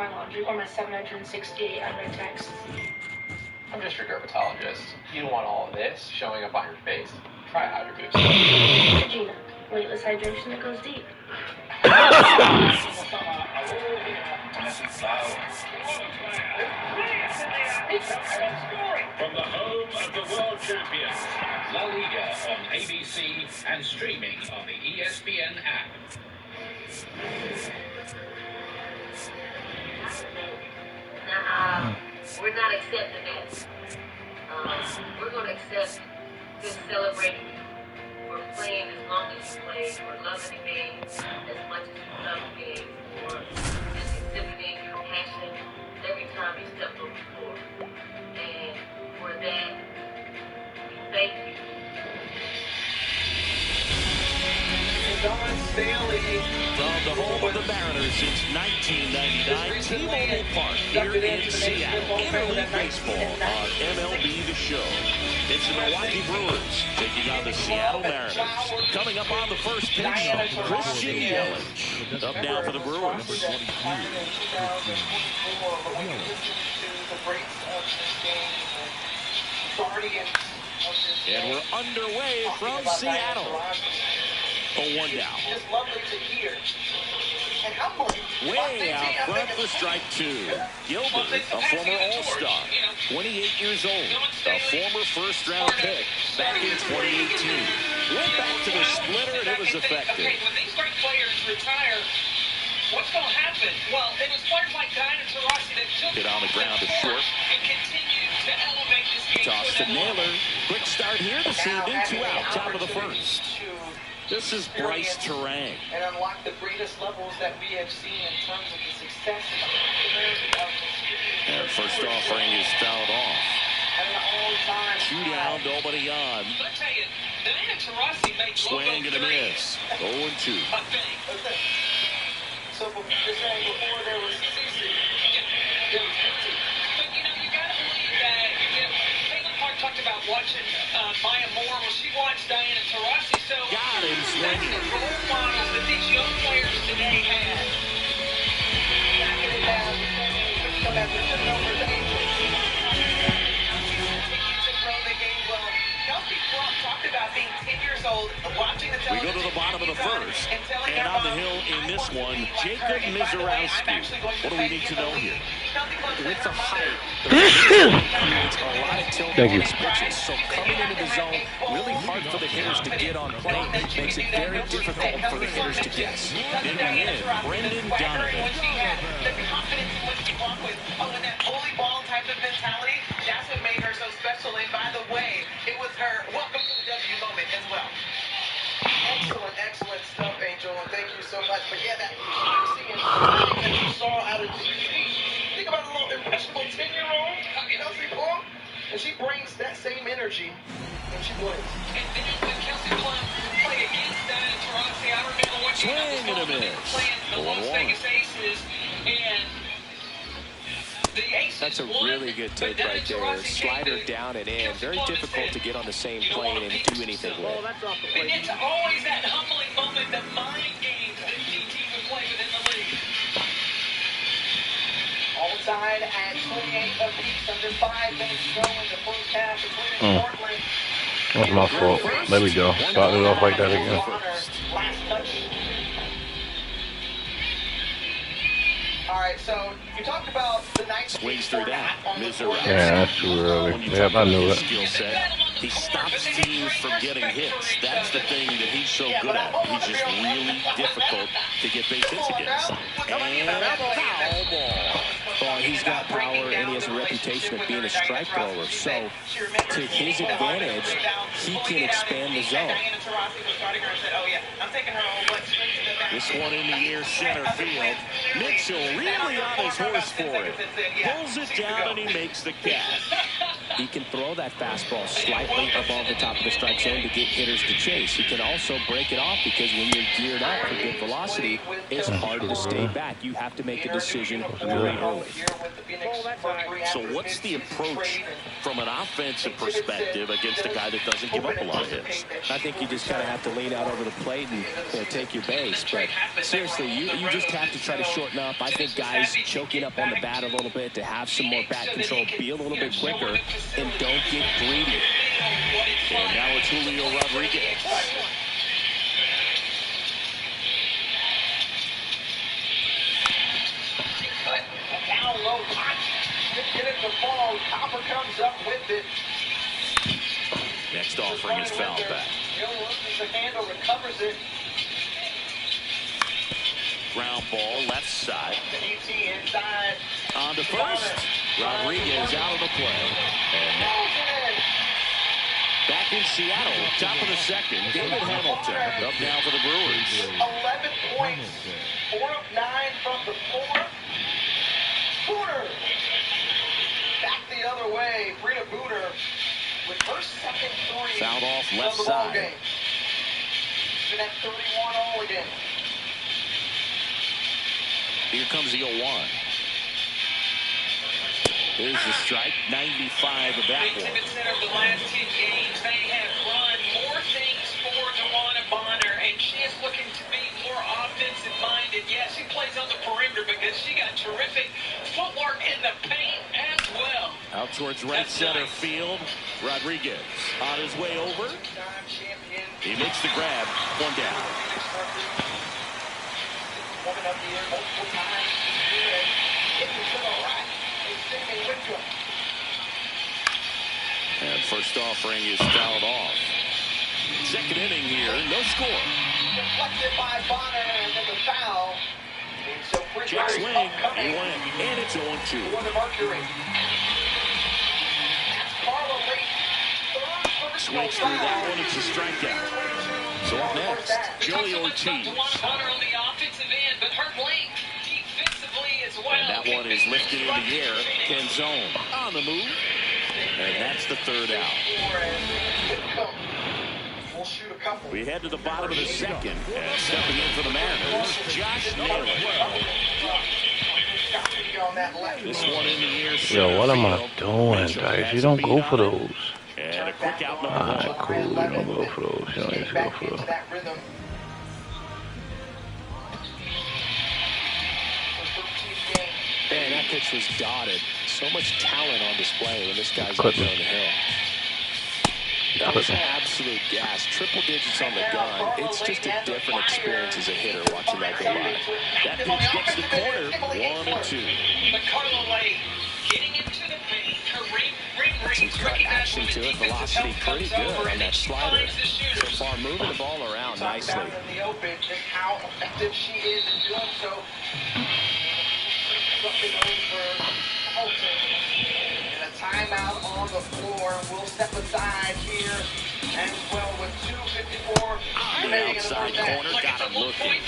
my laundry or my 768 unread texts. I'm just your dermatologist. You don't want all of this showing up on your face. Try Hydro Boost. Gina, weightless hydration that goes deep. From the home of the world champions, La Liga on ABC and streaming on the ESPN app. Nah, we're not accepting that. We're going to accept this celebrating for playing as long as you played, for loving the game as much as you love the game, for just exhibiting your passion every time you step on the floor. And for that, thank you. Don Staley. From the home of the Mariners since 1999, T-Mobile Park here in Seattle. Interleague Baseball on MLB The Show. It's the Milwaukee Brewers taking on the Seattle Mariners. Coming up on the first pitch, Christian Yelich. Up now for the Brewers. And we're underway from Seattle. 0-1 down. It's lovely to hear. And how much? Way out front for strike two. Gilbert, a former All-Star, 28 years old, a former first-round pick back in 2018. Went back to the splitter and it was effective. Okay, when these great players retire, what's going to happen? Well, it was players like Diana Taurasi that took Hit on the ground to short. and continued to elevate this game. Toss to Naylor. Quick start here this evening. 2 out, top of the first. This is Bryce Terang. And unlock the greatest levels that we have seen in terms of the success and the popularity of this game. And first offering is fouled off. At an all-time 2 down, nobody on. But I tell you, Diana Taurasi made Swing and a miss. 0-2. I think. So you're saying before there was CC, there was 50. But you know, you got to believe that. Caitlin Clark talked about watching Maya Moore. Well, she watched Diana Taurasi. So Got him that's swinging. the role models that these young players today have. Knocking it down. Come back with turnovers. Continue to grow the game well. Kelsey Plum talked about being 10 years old, watching the We television. go to the bottom of the first. telling And her on the mom, hill in "I this want to be one, like her." Jacob And by the way, I'm Mizorowski. actually going to What do we play need to in the know league. here? Kelsey Plum said With the her mother- height, it's a lot of tilt Thank on you. his pitches. So coming into the zone, really hard for the hitters to get on plane. Makes it very difficult for the hitters to guess. Hitting in, Brendan Donovan. When she had the confidence in what she walked with, and that bully ball type of mentality, that's what made her so special. And by the way, it was her welcome to the W moment as well. Excellent, excellent stuff, Angel, and thank you so much. But yeah, that sexy and swag that you saw out of GP. Think about a little impressionable 10-year-old, Kelsey Plum, and she brings that same energy, and she plays. And then when Kelsey Plum played against Diana Taurasi, I remember watching Swing and a miss. playing the Las 1-1. Vegas Aces, and the Aces That's a won, really good but take Diana right there. Taurasi Slider came to down and in. Kelsey Very Plum and difficult said, to get on the same "You plane wanna and beat do yourself." anything Well, with. that's off the And plate. it's always that humbling moment, the mind games that GT would play within the league. All tied at 28 apiece, under 5 minutes to go in the first half between Portland. That's my fault. There we go. Started it off like that again. Last touch. All right, so you talked about the night Swings through that. Mizorowski. Yeah, that's too early. When you Yep, talk I knew about his it. skill set, he stops teams from getting hits. That's the thing that he's so good at. He's just really difficult to get base hits against. And foul ball. Well, he's got power and he has a reputation of being a strike thrower. So, to his advantage, he can expand the zone. This one in the air center field. Mitchell really on his horse for it. Pulls it down and he makes the catch. He can throw that fastball slightly above the top of the strike zone to get hitters to chase. He can also break it off because when you're geared up for good velocity, it's hard to stay back. You have to make a decision really early. So what's the approach from an offensive perspective against a guy that doesn't give up a lot of hits? I think you just kind of have to lean out over the plate and take your base. But seriously, you just have to try to shorten up. I think guys choking up on the bat a little bit to have some more bat control, be a little bit quicker, and don't get greedy. And now it's Julio Rodriguez. Down low, get it to ball. Copper comes up with it. Next offering is foul back. Loses the handle, recovers it. Ground ball, left side. DT inside. On to first. Rodriguez out of the play. And now back in Seattle, top of the second. David Hamilton up now for the Brewers. 11 points. 4 of 9 from the floor. Booter. Back the other way. Brita Booter with her second three. Fouled off left of the ball side. game. Been at 31 all again. Here comes the 0-1. There's the strike, 95 of that one. Exhibit Center of the last 10 games, they have run more things for Dewana Bonner, and she is looking to be more offensive-minded. Yeah, she plays on the perimeter because she got terrific footwork in the paint as well. Out towards right center field. Rodriguez on his way over. He makes the grab. One down. Coming up the air multiple times here and hitting to the right. Sticking with him. And first offering is fouled off. Second inning here, no score. Deflected by Bonner and then the foul. And so Check swing, he went, and it's 0-2. For the Mercury. That's Carla Lake. Third personal Swings through that foul. one, it's a strikeout. So up next, Joey Ortiz. Bonner on the offensive end, but her length defensively as well. And that one is lifted in the air. Canzone on the move. And that's the third out. We'll shoot a couple. We head to the bottom of the second. And stepping in for the Mariners, Josh Naylor. This one in the air. Yo, what am I doing, guys? You don't go for those. And a quick out number Alright, one. cool. You don't go for those. You don't need to go for those. Man, that pitch was dotted. So much talent on display when this guy's up there on the hill. That was absolute gas. Triple digits on the gun. It's just a different experience as a hitter watching that go by. That pitch gets the corner. 1-2. But Carla Lake getting into the paint. Her ring Some cut action to it. Velocity pretty good on that slider. So far, moving the ball around nicely. In the open, just how effective she is in doing so. Looking over Holton. And a timeout on the floor. We'll step aside here as well with 2:54 On the outside corner, got him looking.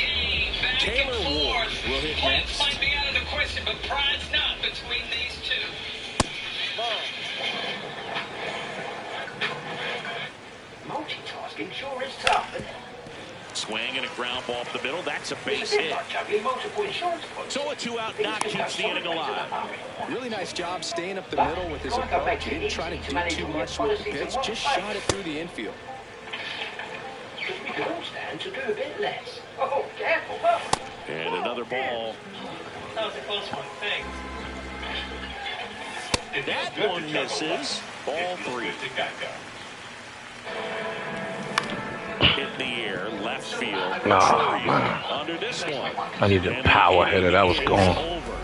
Taylor Ward will hit next. Might be out of the question, but pride's not between these two. Multitasking sure is tough, isn't it? Swing and a ground ball up the middle. That's a base hit. So a two-out knock keeps the inning alive. Really nice job staying up the middle with his approach. He didn't try to do too much with the pitch. Just shot it through the infield. We could all stand to do a bit less. Oh, careful. And another ball. That was a close one. Thanks. That one misses. Ball 3. Hit the air, left field. Nah, man. Under this one. I need a power hitter. That was gone. Over.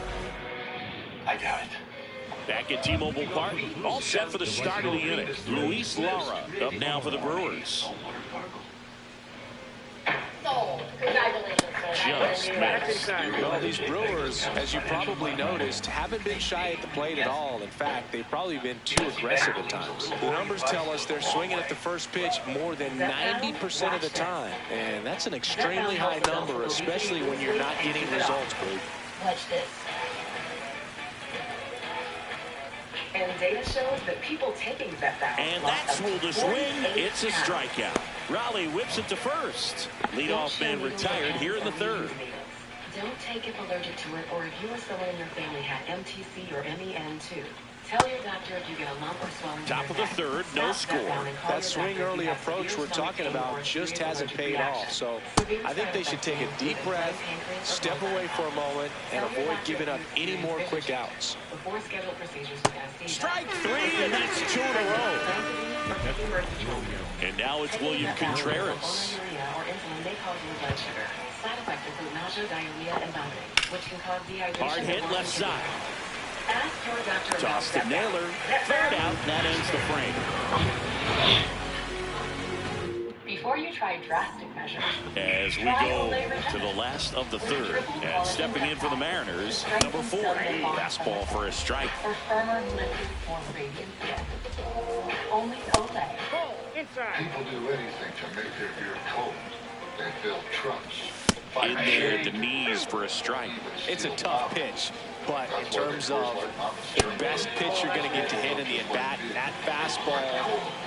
I got it. Back at T-Mobile Park, all set for the start of the inning. Luis Lara up now for the Brewers. Just missed. Well, these Brewers, as you probably noticed, haven't been shy at the plate at all. In fact, they've probably been too aggressive at times. The numbers tell us they're swinging at the first pitch more than 90% of the time. And that's an extremely high number, especially when you're not getting results, Blake. Watch this. And data shows that people taking Vet Val. And that's ruled a swing. It's a strikeout. Raleigh whips it to first. Leadoff man retired here in the third. Don't take if allergic to it, or if you or someone in your family had MTC or MEN2. Tell your doctor if you get a lump or swelling. Top of the third, no score. That swing early approach we're talking about just hasn't paid off. So I think they should take a deep breath, step away for a moment, and avoid giving up any more quick outs. Before scheduled procedures, strike three, and that's 2 in a row. And now it's William Contreras. Side effects include nausea, diarrhea, and vomiting, which can cause dehydration. Hard hit left side. Ask your doctor. Toss to Naylor. Third out. That ends the frame. Before you try drastic measures. As we go to the last of the third. And stepping in for the Mariners, number 4. Fastball for a strike. For firmer, liquid form radiant skin. Only Olay. People do anything to make their beer cold. They build trucks. In there at the knees for a strike. It's a tough pitch, but in terms of the best pitch you're going to get to hit in the at-bat, that fastball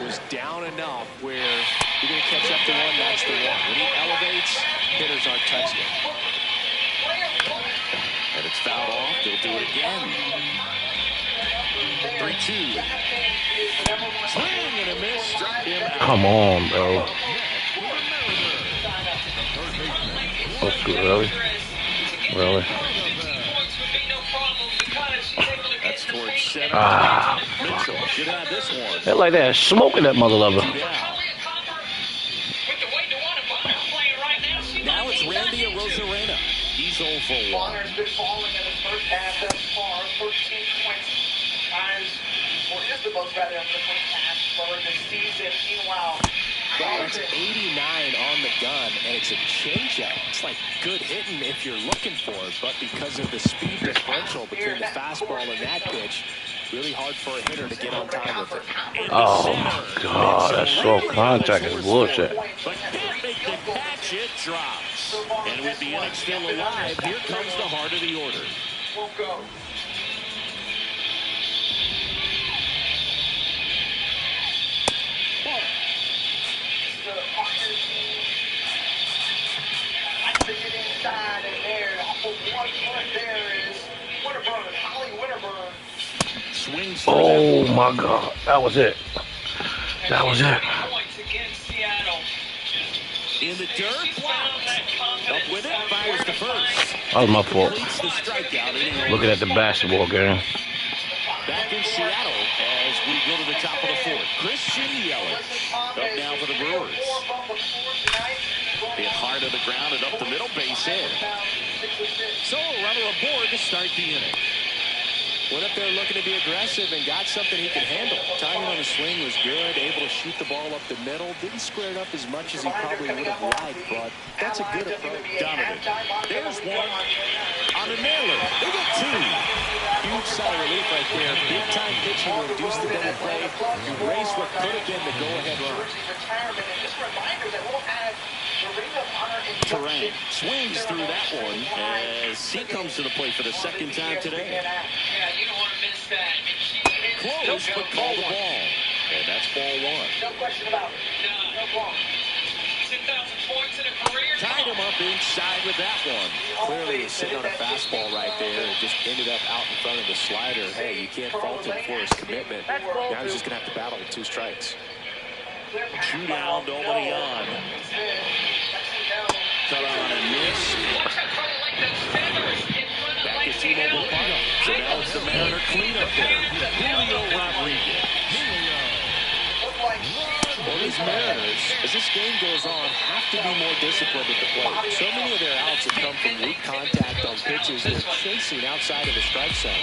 was down enough where you're going to catch up to one, that's the one. When he elevates, hitters aren't touching it. And it's fouled off. They'll do it again. 3-2. Swing and a miss. Struck him out. Come on, bro. That's too early. Really? That's towards 7. Mitchell, get out this one. That like that smoking that mother lover. Now it's Randy Arozarena. He's 0 for 1. Bonner's been falling in the first half thus far. 13 points. Is the most rather on the first half for the season. Meanwhile, that's 89 on the gun, and it's a changeup. It's like good hitting if you're looking for it, but because of the speed differential between the fastball and that pitch, really hard for a hitter to get on time with it. Oh my God, that slow contact is bullshit. But can't make the catch, it drops. And with the inning still alive, here comes the heart of the order. Won't go. Inside and there, off of 1 foot there is Winterburn, Holly Winterburn. Swings. Oh my God, that was it. That was it. In the dirt, up with it, fires the first. That was my fault. The strikeout. Looking at the basketball game. Back in Seattle as we go to the top of the fourth. Christian Yelich up now for the Brewers. Hit hard of the ground and up the middle, base hit. So a runner aboard to start the inning. Went up there looking to be aggressive and got something he could handle. Timing on the swing was good, able to shoot the ball up the middle. Didn't square it up as much as he probably would have liked, but that's a good approach. Donovan. There's one on a Naylor. They get 2. Huge sigh of relief right there. Big time pitching to reduce the double play. Erase what could have been the go-ahead run. Terrain swings through that one as he comes to the plate for the second time today. Close, but call the ball. And that's ball 1. No question about it. No problem. 2,000 points in a career. Tied him up inside with that one. Clearly he's sitting on a fastball right there and just ended up out in front of the slider. Hey, you can't fault him for his commitment. Now he's just going to have to battle with 2 strikes. 2 down, nobody on. Cut on and miss. Back at T-Mobile Park. So now it's the Mariner cleanup hitter, Julio Rodriguez. Well, these Mariners, as this game goes on, have to be more disciplined at the plate. So many of their outs have come from weak contact on pitches they're chasing outside of the strike zone.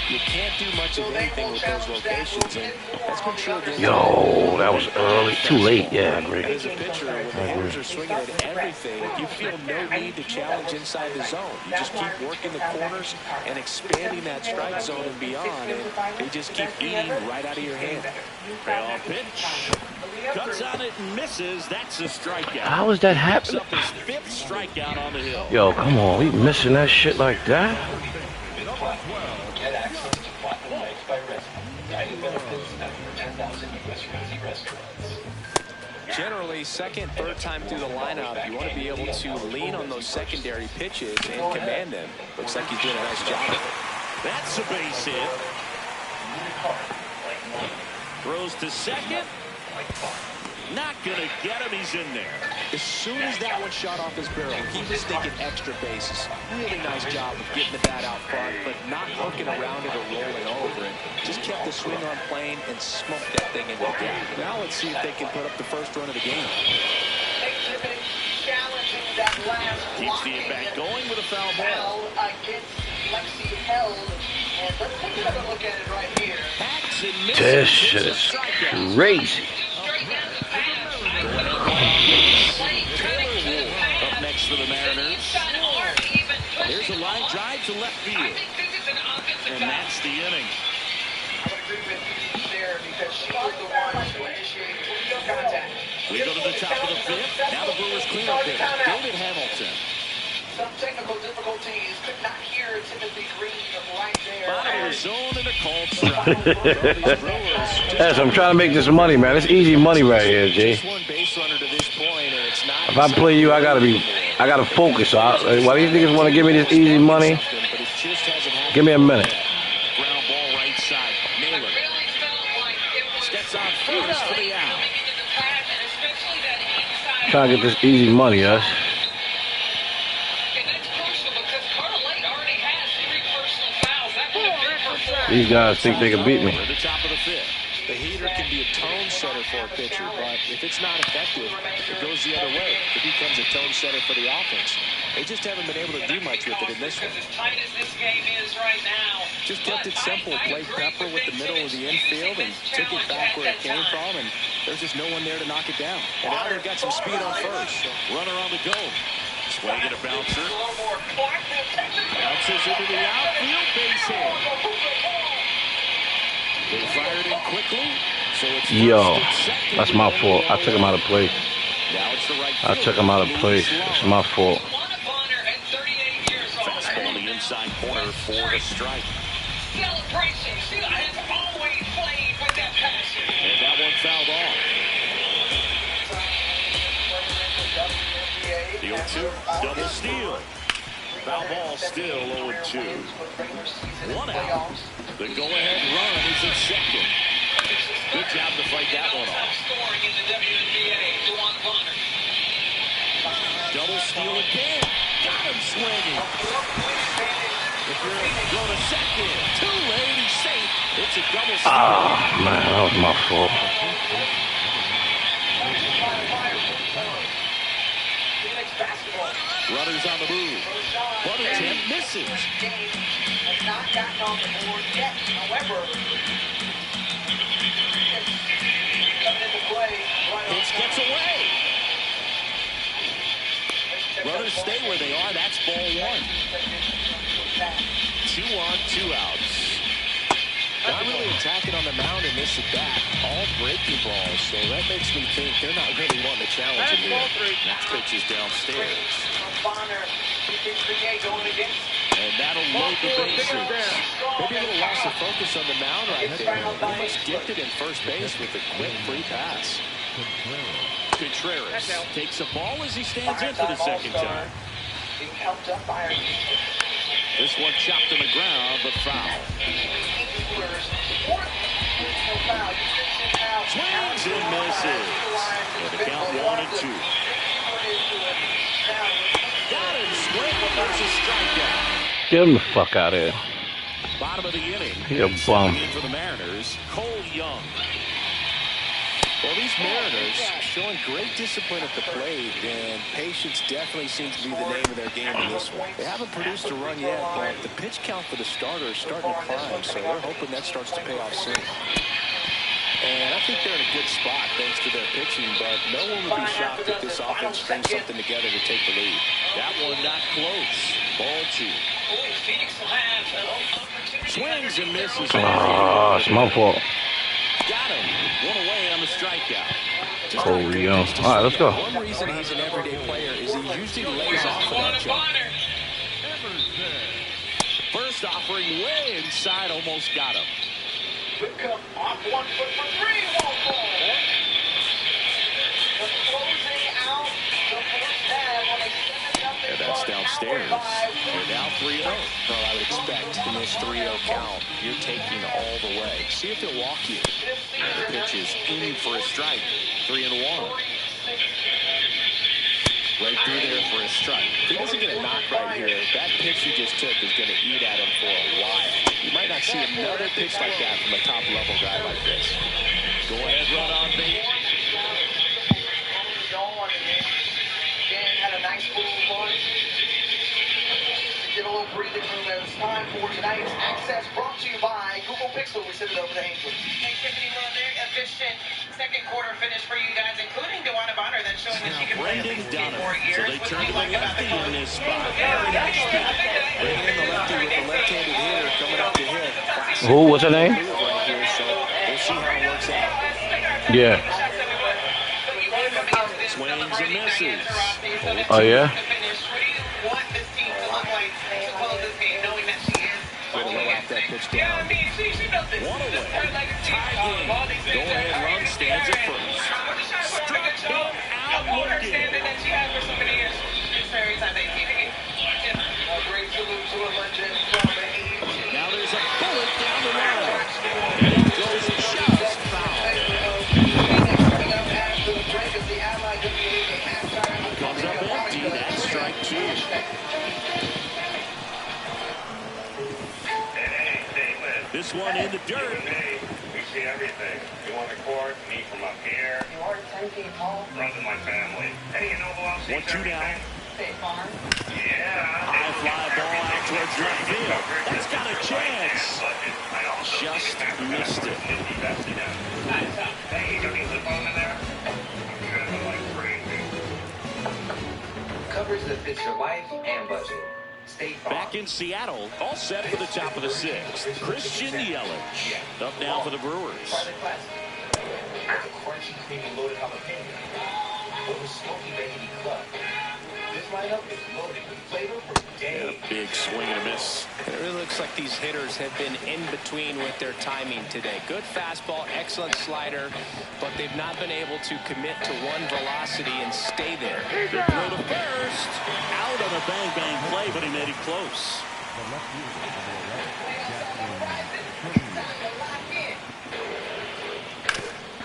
You can't do much of anything with those locations, and that's been true against. Yo, that was early. Too late. Yeah, I agree. As a pitcher, when the hitters are swinging at everything, you feel no need to challenge inside the zone. You just keep working the corners and expanding that strike zone and beyond, and they just keep eating right out of your hand. Well, pitch. Cuts on it and misses. That's a strikeout. How is that happening? Up his 5th strikeout on the hill. Yo, come on. We missing that shit like that? Get access to Platinum Nights by Resi. Dining benefits at over 10,000 U.S. Resi restaurants. Generally, second, third time through the lineup, you want to be able to lean on those secondary pitches and command them. Looks like he's doing a nice job of it. That's a base hit. Throws to second. Not going to get him. He's in there. As soon as that one shot off his barrel, he was thinking extra bases. Really nice job of getting the bat out front, but not hooking around it or rolling over it. Just kept the swing on plane and smoked that thing into the gap. Now let's see if they can put up the first run of the game. Keeps the at-bat going with a foul ball. Against Lexi Held. And let's take another look at it right here. This shit is crazy. Up next for the Mariners. There's a line drive to left field. And that's the inning. I would agree with you there because she was the one to initiate contact. We go to the top of the fifth. Now the Brewers clean up there. David Hamilton. Some technical difficulties. Could not hear Timothy Green right there. Bottom of the zone and a called strike. Yes, I'm trying to make this money, man. It's easy money right here, Jay. Just one base runner to this point, and it's not. If I play you, I gotta focus. So why do you niggas want to give me this easy money? Give me a minute. Ground ball right side. Naylor steps on first for the out. Trying to get this easy money, yes. These guys think they can beat me. The top of the fifth. The heater can be a tone setter for a pitcher, but if it's not effective, it goes the other way. It becomes a tone setter for the offense. They just haven't been able to do much with it in this one. As tight as this game is right now. Just kept it simple. Played Pepper with the middle of the infield and took it back where it came from, and there's just no one there to knock it down. And now they've got some speed on first. Runner on the go. Swinging a bouncer. Bounces into the outfield. Base hit. They fired in quickly. So it's Yo, that's my fault. I took him out of place. Now it's the right I took him out of place. It's my fault. Fastball on the inside corner for the strike. Celebration. She has always played with that passion. And that one fouled off. The 0-2, double steal. Foul ball still 0-2. 1 out. The go-ahead run is at second. Good job to fight that one off. Scoring in the WNBA. Dewan Bonner. Double steal again. Got him swinging. If you're going to second, too late, he's safe. It's a double steal. Oh, man, that was my fault. Runners on the move. Butt attempt misses. Has not gotten on the board yet. However, coming into play. Pitch gets away. Runners stay where they are. That's ball one. 2 on, 2 outs. Not really attacking on the mound in this at bat. All breaking balls, so that makes me think they're not really wanting to challenge him here. Next pitch is downstairs. Bonner, and that'll load the bases. Maybe a little loss of focus on the mound right there. Almost gifted in first base with a quick free pass. Contreras takes a ball as he stands in for the second time. This one chopped on the ground, but foul. Swings and misses. And the count 1-2. Got him swinging. There's a strikeout. Get him the fuck out of here. Bottom of the inning. He a bum. For the Mariners, Cole Young. Well, these Mariners showing great discipline at the plate, and patience definitely seems to be the name of their game in this one. They haven't produced a run yet, but the pitch count for the starter is starting to climb, so they're hoping that starts to pay off soon. And I think they're in a good spot thanks to their pitching, but no one would be shocked if this offense strings something together to take the lead. That one not close. Ball 2. Swings and misses. Oh, it's my fault. Got him. One away on the strikeout. Cole Young. All right, let's go. One reason he's an everyday player is he usually lays off of that jump. First First offering way inside, almost got him. Whitcup off 1 foot for 3, won't fall. The closing out, the first stab on a 7-0 And that's downstairs. They're now 3-0. Well, I would expect in this 3-0 count, you're taking all the way. See if he'll walk you. And the pitch is in for a strike. 3-1. Right through there for a strike. If he doesn't get a knock right here, that pitch he just took is going to eat at him for a while. You might not see another pitch like that from a top-level guy like this. Go ahead, run on base. Dan had a nice little lunch. Get a little breathing room as it's time for tonight's Access, brought to you by Google Pixel. We send it over to Angel. Hey, Tiffany, well, very efficient second quarter finish for you guys, including DeWanna Bonner, that's showing that she can play at least 8 more years. So they turn to the lefty in this spot. Bringing in the lefty with the left-handed hitter coming up to hit. Who? What's her name? Right here, so we'll see how it works out. Yeah. Swings and misses. Oh, yeah? Way to lay off that pitch down. One away. Tie game. Go ahead, run stands at first. Struck him out looking. Now there's a bullet down the line. And it goes just foul. Comes up empty. That's strike 2. This one in the dirt. We see everything. You on the court, me from up here. You are 10 feet tall. Runs in my family. Hey, you know who else sees 1-2 down. everything? State Farm. Yeah. High fly ball out towards left field. That's got a chance. Just missed it. Hey, you got any lip balm in there? You guys are like crazy. Coverage that fits your life and budget. State Farm. Back in Seattle, all set for the top of the 6th. Christian Yelich up now for the Brewers. Crunchy, creamy, loaded jalapeno. Or the smoky baby club. This lineup is loaded with flavor for days. A big swing and a miss. It really looks like these hitters have been in between with their timing today. Good fastball, excellent slider, but they've not been able to commit to one velocity and stay there. Good throw to first. Out on a bang-bang play, but he made it close.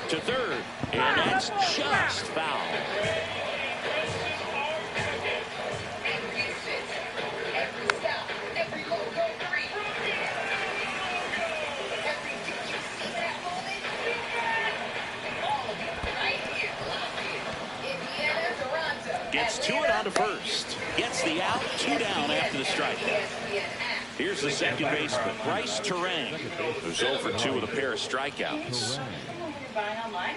To third, and that's just foul. Gets to it on to first. Gets the out, 2 down after the strike. Here's the second baseman, Bryce Terang, who's 0 for 2 with a pair of strikeouts. Buying online?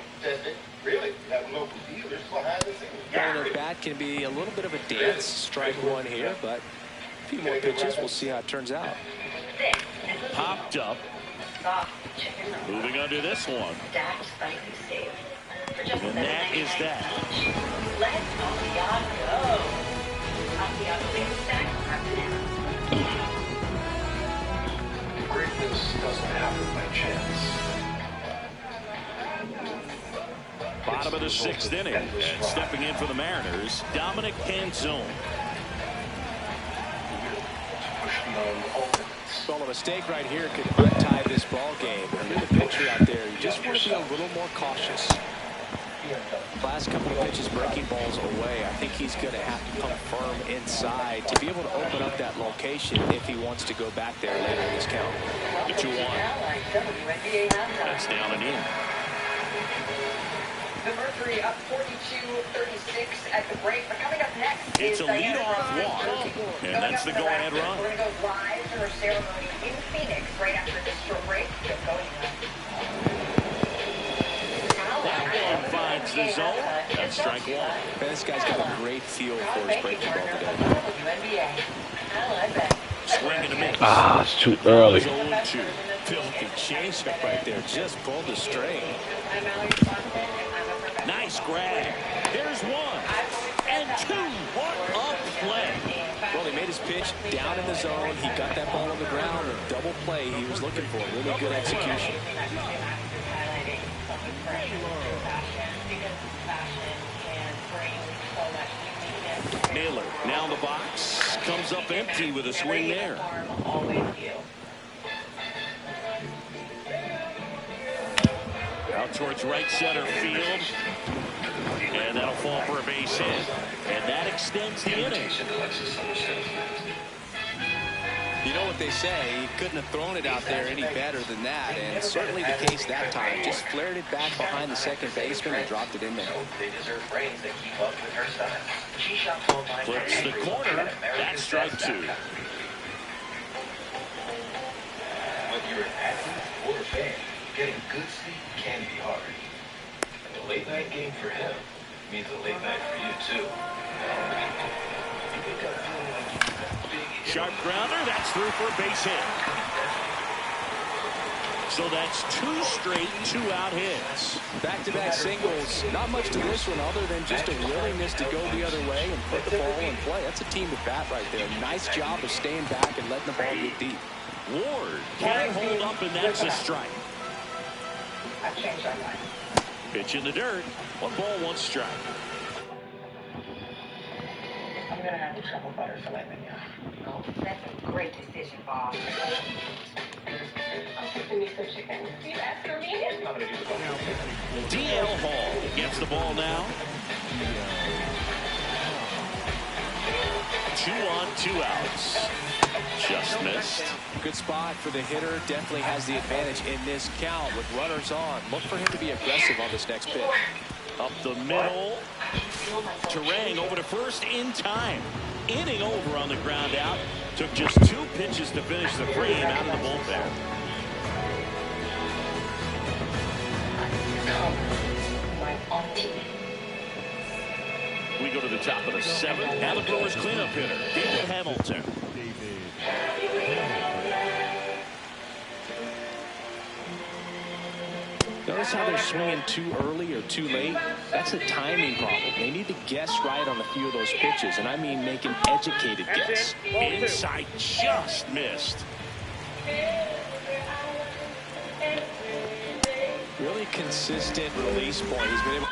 Really? Have local dealers behind the scenes. Well, their bat can be a little bit of a dance. Strike 1 here, but a few more pitches. We'll see how it turns out. Popped up. Moving under this one. Stacked spicy steak. And that is that. Let's Asiago. Asiago baby stack. Greatness doesn't happen by chance. Bottom of the 6th inning. And stepping in for the Mariners, Dominic Canzone. Well, a mistake right here could untie this ball game. And you're the pitcher out there, you just want to be a little more cautious. Last couple of pitches breaking balls away. I think he's going to have to come firm inside to be able to open up that location if he wants to go back there later in this count. The 2-1. That's down and in. The Mercury up 42-36 at the break. But coming up next It's is a leadoff walk, and that's the go-ahead run. We're going to go live to her ceremony in Phoenix right after this short break. Get going. That one finds the zone. That's strike 1. Man, this guy's got a great feel for his breaking ball today. Swing and a miss. Ah, it's too early. 0-2. Filthy changeup right there. Just pulled the string. Nice grab. There's 1 and 2. What a play. Well, he made his his pitch down in the zone. He got that ball on the ground. The double play he was looking for. Really good execution. Naylor now in the box. Comes up empty with a swing there. Out towards right center field. And that'll fall for a base hit. And that extends the inning. You know what they say, he couldn't have thrown it out there any better than that, and certainly the case that time. Just flared it back behind the second baseman and dropped it in there. They deserve brains that keep up with her style. She shot Flips the corner. That's strike two. Whether you're an athlete or a fan, getting good sleep can be hard. And the late night game for him means a late night for you too. You wake up feeling like you got big. Sharp grounder. That's through for a base hit. So that's two straight two-out hits. Back-to-back singles. Not much to this one other than just a willingness to go the other way and put the ball in play. That's a team at bat right there. Nice job of staying back and letting the ball get deep. Ward can't hold up, and that's a strike. I've changed my mind. Pitch in the dirt. 1 ball, 1 strike. I'm going to have to trouble butter for lemon, yeah. Oh, that's a great decision, Bob. I'll put the new chicken. You asked for me? I'm going to do the ball. DL Hall gets the ball now. 2 on, 2 outs. Just missed. Good spot for the hitter. Definitely has the advantage in this count with runners on. Look for him to be aggressive on this next pitch. Up the middle. Terang over to first in time. Inning over on the ground out. Took just 2 pitches to finish the frame out of the bullpen. We go to the top of the 7th. Now the Brewers cleanup hitter, David Hamilton. Notice how they're swinging too early or too late? That's a timing problem. They need to guess right on a few of those pitches, and I mean make an educated guess. Inside just missed. Really consistent release point. He's been able.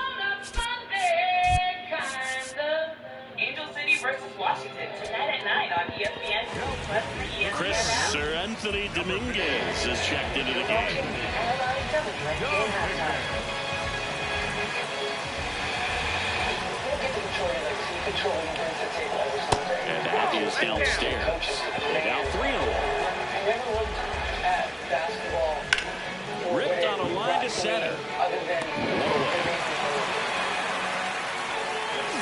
Angel City versus Washington tonight at 9 on ESPN. Chris Sir Anthony Dominguez is checked into the game. And that is downstairs. Now 3-0. Ripped on a line to center.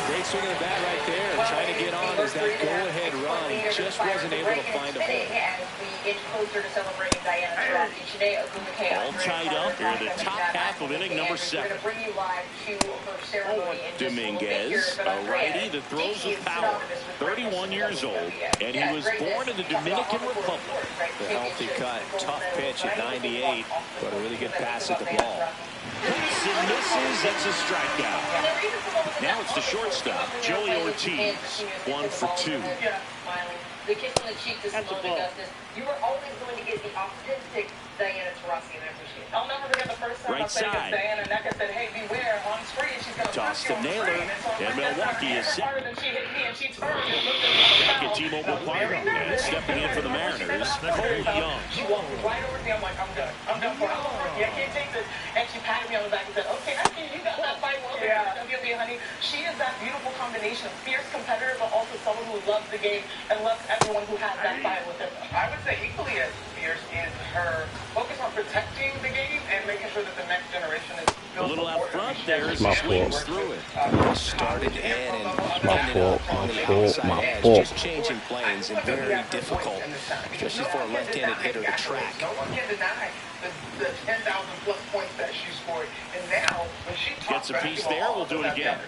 Great swing of the bat right there. Trying to get on as that go-ahead run. Just wasn't able to find a hole. All tied up here in the top half of inning number 7. Dominguez, a righty that throws with power. 31 years old, and he was born in the Dominican Republic. The healthy cut. Tough pitch at 98, but a really good pass at the ball. Hits and misses. That's a strikeout. Now it's the shortstop, Joey Ortiz. 1 for 2. The kiss on the cheek to Simone Augustus. You were always going to get the authentic Diana Taurasi, and I appreciate it. I'll never forget the first time Right I played against side. Diana Necker said, hey, beware, on screen, she's going to Toss push you to on Naylor, screen. and Milwaukee is set. Harder than she hit me, and she turned and looked at me. Back at T-Mobile Park, and stepping in for the Mariners, Nicole Young. She walked right over to me. I'm like, I'm done. I'm done for it. I can't take this. And she patted me on the back and said, okay, I see you got that fight well there. WWE, honey. She is that beautiful combination of fierce competitor, but also someone who loves the game and loves everyone who has that fire within them. I would say equally as fierce is her focus on protecting the game and making sure that the next generation is A little out front there as he My swings fault. through it. Started in and My ended fault, up on my the fault, outside my edge. fault. Just changing planes and very difficult, especially for a left-handed hitter to track. No one can deny the 10,000 plus points that she scored. And now, when she Gets a piece there. We'll do it again.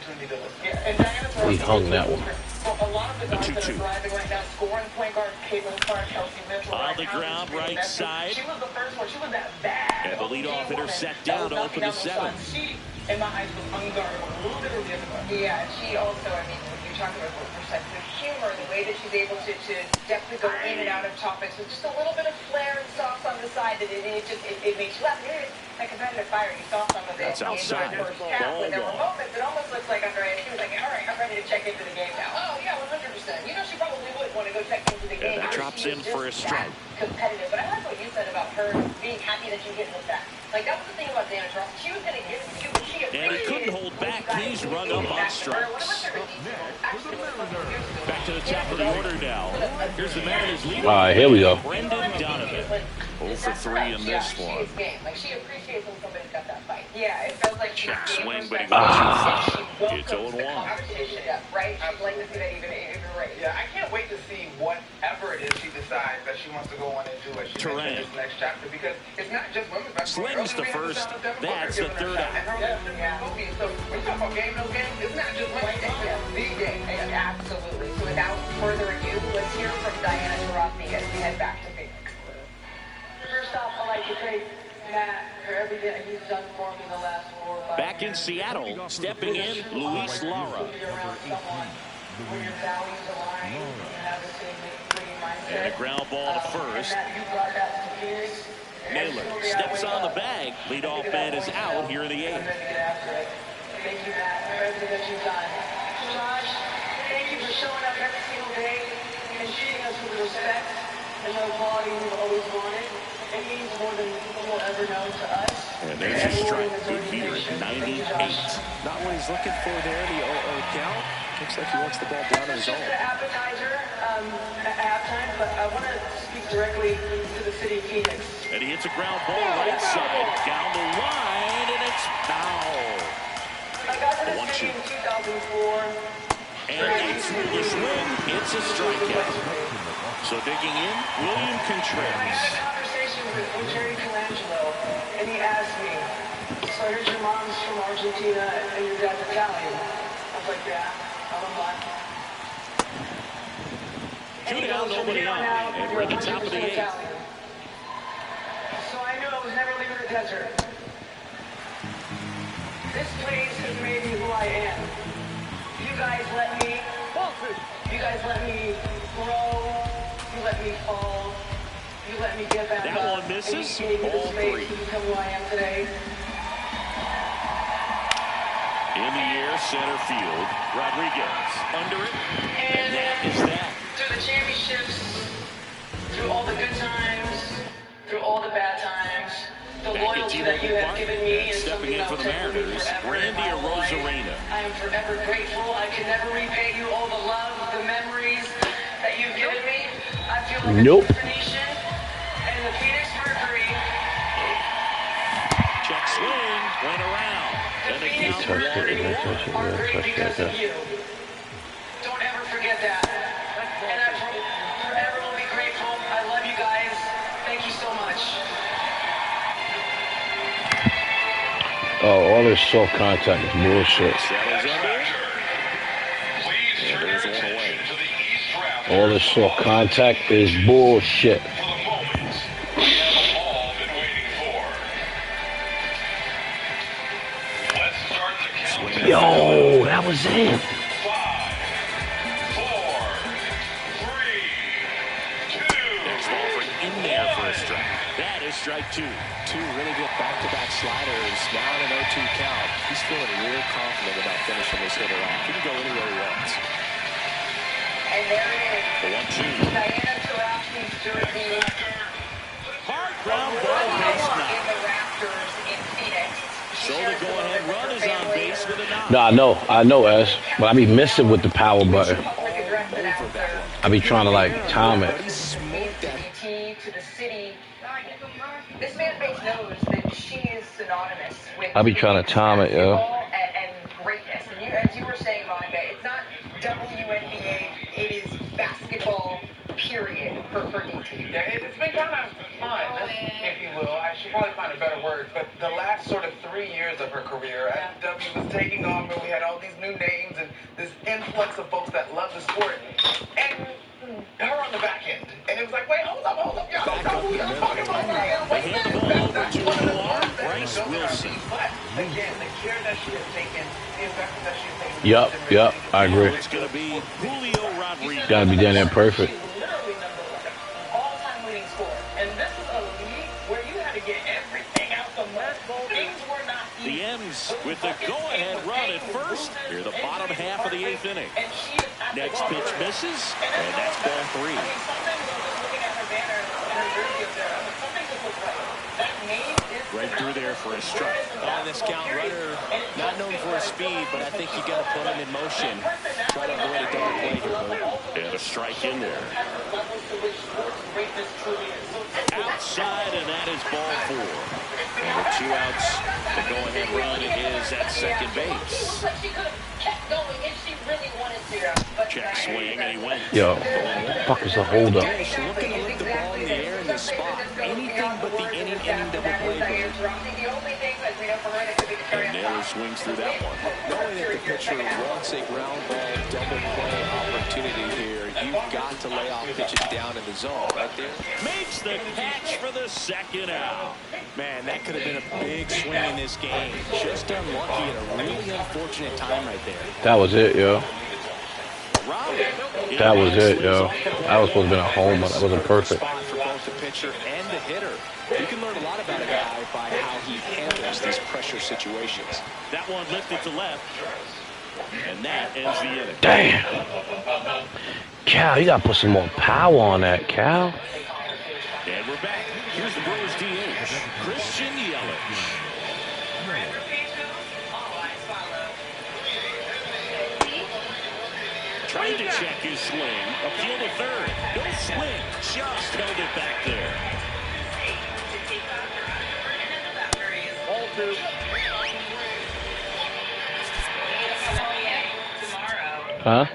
He hung that one. A lot of the guys that 2-2. are driving right now, scoring point guard, Caitlin Clark, Kelsey Mitchell. On the ground, right side. She was the first one. She was that bad. And the leadoff hitter set down to open the 7th. She, in my eyes, was unguardable. Literally unguardable. Yeah, she also, I mean, when you talking about her sense of humor, the way that she's able to definitely go in and out of topics with just a little bit of flair and sauce on the side that it makes you laugh. It is a competitive fire. You saw some of it That's outside. in the first half when there were moments. It almost looks like Andrea, she was like, all right, I'm ready to check into the game now. Oh, yeah, 100%. You know, she probably would want to go check into the game. And that drops in for a strike. Competitive. But I like what you said about her being happy that you hit with that. Like, that was the thing about Dana Ross. She was going to give it to you, but she And he couldn't hold back. He's rung up on strikes. Back to the top of the order now. Here's the Mariners leader. All right, here we go. Brendan Donovan. 0 for 3 in this one. Like, she appreciates when somebody's got that fight. Yeah, it feels like Check swing, but he goes too far. It's 0-1. Right? I'd like to see that even right. Yeah, I can't wait to see whatever it is she decides that she wants to go on and do as she mentioned this next chapter, because it's not just women's basketball. Slings the first. That's the third out. So when you talk about game, no game, it's not just women's game, it's the game. Absolutely. So without further ado, let's hear from Diana Taurasi as we head back to Phoenix. First off, I'd like to thank Matt for everything he's done for me the last 4 or 5 Back in Seattle, stepping in, Luis Lara. When your values align and have the same winning mindset. And a ground ball to first. Matt, you brought that to Phoenix. Naylor steps on the bag. Leadoff man is out here in the 8th. Thank you, Matt, for everything that you've done. Josh, thank you for showing up every single day and treating us with respect and the quality we've always wanted. It means more than people will ever know to us. And there's a strike. Good beater at 98. Not what he's looking for there, the 0-0 count. Looks like he wants the ball down in his own. This is just an appetizer at halftime, but I want to speak directly to the city of Phoenix. And he hits a ground ball right side. Down the line, and it's foul. I got to the city in 2004. And it's the swing. It's a strikeout. So digging in, William Contreras. I had a conversation with Jerry Colangelo, and he asked me, so I heard your mom's from Argentina and your dad's Italian. I was like, yeah, I'm black. Two down, nobody on, and we're at the top of the 8th. So I knew I was never leaving the desert. This place has made me who I am. You guys let me grow. You let me fall. You let me get back up. That one misses. And you gave me the All space 3. to become who I am today. In the air, center field. Rodriguez under it. And that is that. Through the championships, through all the good times, through all the bad times, the loyalty that you have given me is stepping something in that for will the take with me Mariners, forever in Randy my life. Arozarena. I am forever grateful. I can never repay you all the love, the memories that you've given me. I feel like Nope. a Phoenician and the Phoenix Mercury. Check swing, went around. And the count Touched it, and I touched it, and I touched it. You. Don't ever forget that. And I forever will be grateful. I love you guys. Thank you so much. Oh, all this soft contact is bullshit. Settles under. And there's one away. All this soft contact is bullshit. Yo, that was it. 5, 4, 3, 2. Next offering in there for a strike. That is strike 2. 2 really good back-to-back sliders. Now in an 0-2 count. He's feeling real confident about finishing this hitter off. He can go anywhere he wants. And there it is. The 1-2. Diana Taurasi's jersey. Hard ground ball, base knock. In the Raptors in Phoenix. So the go-ahead run is on base with a knock. No, I know, S, but I be missing with the power button. I be trying to like time it. To the city. This fan base knows that she is synonymous with I be trying to time it, yo. and greatness. And you, as you were saying, Monica, it's not WNBA, it is basketball, period, for DT. Yeah, it's been kind of fun, if you will. I should probably find a better word, but the last sort of 3 years of her career, as W was taking off and we had all these new names and this influx of folks that love the sport, and her on the back end. And it was like, wait, hold up, y'all. Who y'all talking about? They hand the ball over to Bryce Wilson. But, again, the care that she has taken, the investment that she has taken Yup, I agree. It's going to be Julio Rodriguez. Got to be down there perfect. All-time leading scorer. And this is a league where you had to get everything out the mud. Things were not easy. The M's with the go-ahead run at first. Here, the bottom half of the 8th inning. Next pitch misses, and that's ball 3. Sometimes I'm just looking at her banner and her jersey up there. Something just looks right. That name is Right through there for a strike. On this count, runner not known for his speed, but I think you got to put him in motion. Try to avoid a double play here, And a strike in there. Outside, and that is ball 4. And with 2 outs, the go-ahead run is at second base. Check swing, and he went. Yo, fuck is a holdup? Looking to lift the ball in the air in this spot. Anything but the inning double play. And Naylor swings through that one. Knowing that the pitcher wants a ground ball double play opportunity here, you've got to lay off pitches down in the zone right there. Makes the catch for the second out. Man, that could have been a big swing in this game. Just unlucky at a really unfortunate time right there. That was it, yo. That was it, yo. That was supposed to be a home, but that wasn't perfect. For both the pitcher and the hitter. You can learn a lot about a guy by how he handles these pressure situations. That one lifted to left, and that ends the inning. Damn. Cal, you got to put some more power on that, Cal. And we're back. Here's the Brewers DH, Christian Yelich. Trying to check his swing. Appeal to third. No swing. Just held it back there. All 2. Huh?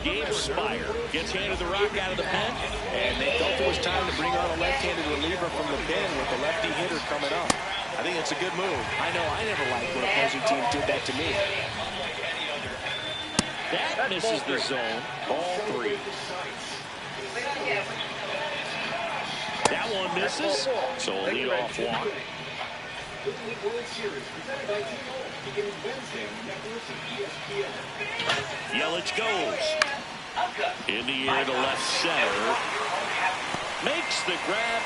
Gabe Spire gets handed the rock out of the pen. And they felt it was time to bring on a left-handed reliever from the pen with the lefty hitter coming up. I think it's a good move. I know I never liked when opposing teams did that to me. That misses the zone. Ball 3. That one misses. So a leadoff walk. Yelich goes. In the air to left center. Makes the grab.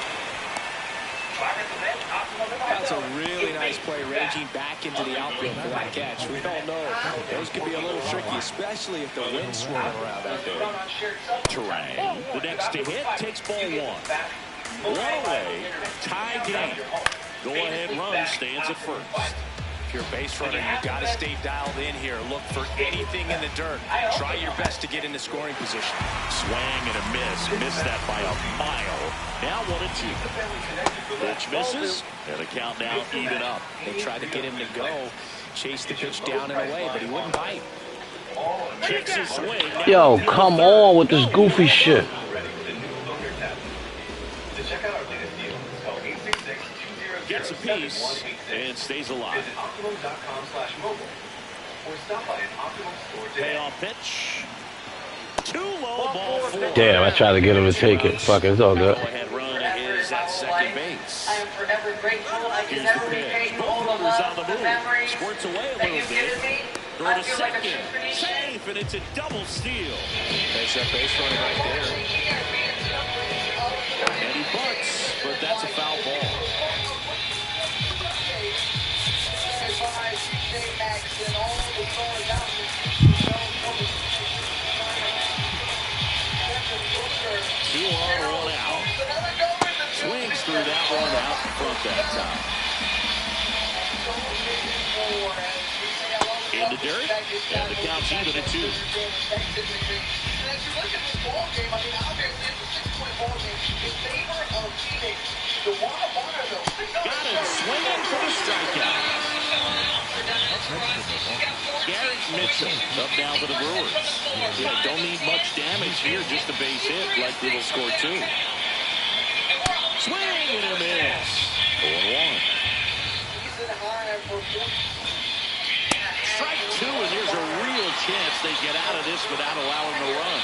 That's a really nice play, ranging back into the outfield for that catch. We all know those can be a little tricky, especially if the wind's swirling around out there. Turang, the next to hit, takes ball 1. One away, tie game. Go-ahead run stands at first. If you're a base runner, you've got to stay dialed in here. Look for anything in the dirt. Try your best to get into scoring position. Swang and a miss. Missed that by a mile. Now 1-2. Pitch misses, and the count now even up. They tried to get him to go, chase the pitch down and away, but he wouldn't bite. Checks his swing. Yo, come on with this goofy shit. Gets a piece and stays alive. Payoff pitch. Too low, ball 4. Damn, I tried to get him to take it. Fuck it, it's all good. Go-ahead run is at second base. I am forever grateful. I can Here's never the repay pitch. you all the Bowler's love, on the the move. memories Squirts away a that little you've bit. given me. Throw I to feel like a second. true Phoenician. Safe, and it's a double steal. There's that base runner right there. And he bunts, but that's a foul ball. Two on, 1 out. Swings through that one out in front that time. In the dirt, and the count's even at 2. Got him swinging for the strikeout. Garrett Mitchell up now to the Brewers. Yeah, don't need much damage here, just a base hit. Likely will score 2. Swing and a miss. 0-1. Strike 2, and there's a real chance they get out of this without allowing the run.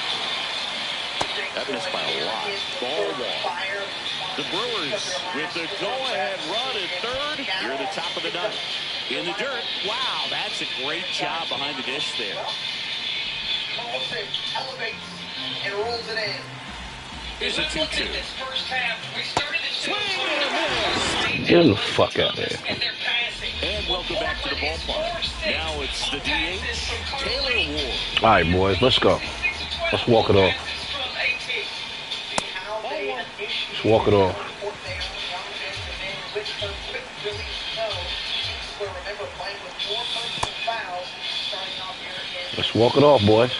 That missed by a lot. Ball 1. The Brewers with the go-ahead run at third. You're at the top of the ninth. In the dirt. Wow, that's a great job behind the dish there. Carlson elevates and rolls it in. Here's a 2-2. Get the fuck out of here. And welcome back to the ballpark. Now it's the DH, Taylor Ward. All right, boys, let's go. Let's walk it off. Let's walk it off. Let's walk it off, boys.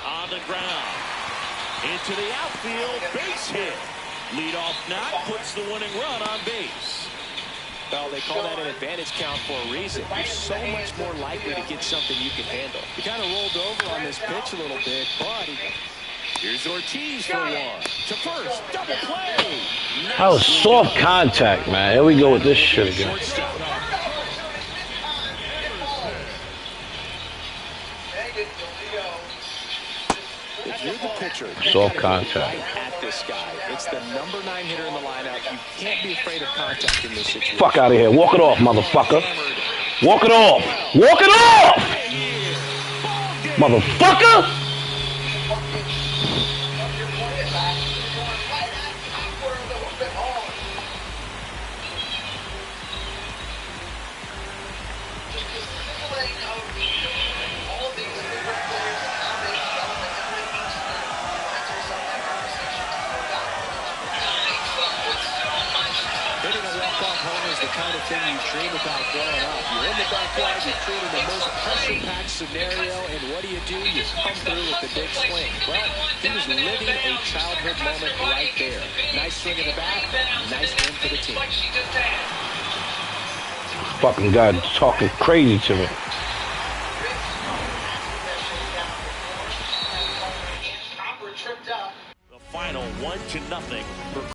On the ground. Into the outfield. Base hit. Leadoff knock puts the winning run on base. Well, they call that an advantage count for a reason. You're so much more likely to get something you can handle. He kind of rolled over on this pitch a little bit, but here's Ortiz for one. To first, double play. That was soft contact, man. Here we go with this shit again. If you're the pitcher, soft contact. Right at this guy. It's the number 9 hitter in the lineup. You can't be afraid of contact in this situation. Fuck out of here. Walk it off, motherfucker. Walk it off. Walk it off! Motherfucker! Kind of thing you dream about growing up. You're in the backyard, you're creating the most pressure-packed scenario, and what do? You come through with the big swing. Well, he was living a childhood moment right there. Nice swing in the bat, nice win for the team. Fucking guy talking crazy to me.